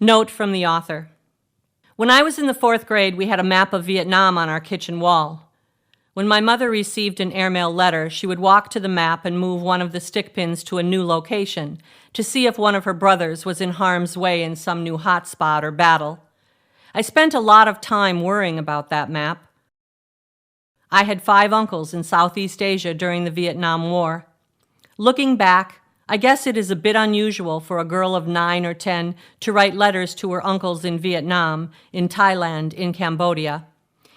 Note from the author. When I was in the 4th grade, we had a map of Vietnam on our kitchen wall. When my mother received an airmail letter, she would walk to the map and move one of the stick pins to a new location to see if one of her brothers was in harm's way in some new hotspot or battle. I spent a lot of time worrying about that map. I had 5 uncles in Southeast Asia during the Vietnam War. Looking back, I guess it is a bit unusual for a girl of 9 or 10 to write letters to her uncles in Vietnam, in Thailand, in Cambodia.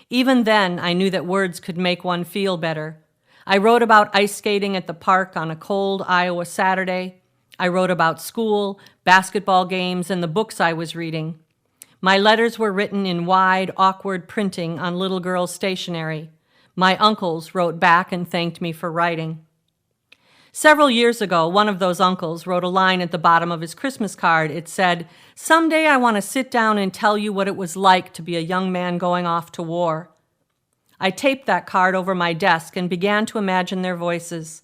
Even then, I knew that words could make one feel better. I wrote about ice skating at the park on a cold Iowa Saturday. I wrote about school, basketball games, and the books I was reading. My letters were written in wide, awkward printing on little girls' stationery. My uncles wrote back and thanked me for writing. Several years ago, one of those uncles wrote a line at the bottom of his Christmas card. It said, "Someday I want to sit down and tell you what it was like to be a young man going off to war." I taped that card over my desk and began to imagine their voices.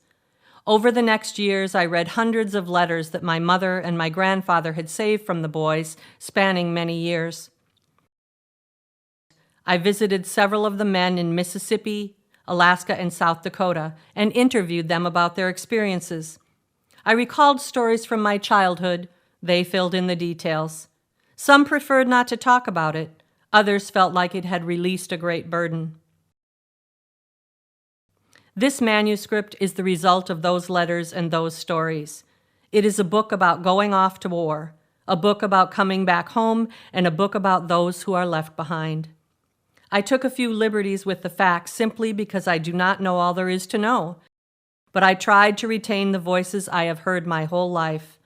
Over the next years, I read hundreds of letters that my mother and my grandfather had saved from the boys, spanning many years. I visited several of the men in Mississippi, Alaska, and South Dakota, and interviewed them about their experiences. I recalled stories from my childhood. They filled in the details. Some preferred not to talk about it. Others felt like it had released a great burden. This manuscript is the result of those letters and those stories. It is a book about going off to war, a book about coming back home, and a book about those who are left behind. I took a few liberties with the facts simply because I do not know all there is to know. But I tried to retain the voices I have heard my whole life,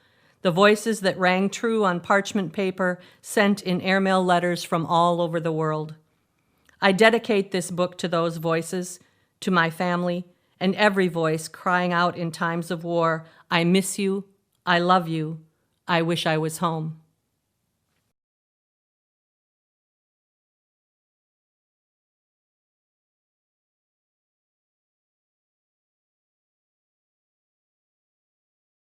the voices that rang true on parchment paper sent in airmail letters from all over the world. I dedicate this book to those voices, to my family, and every voice crying out in times of war, "I miss you, I love you, I wish I was home."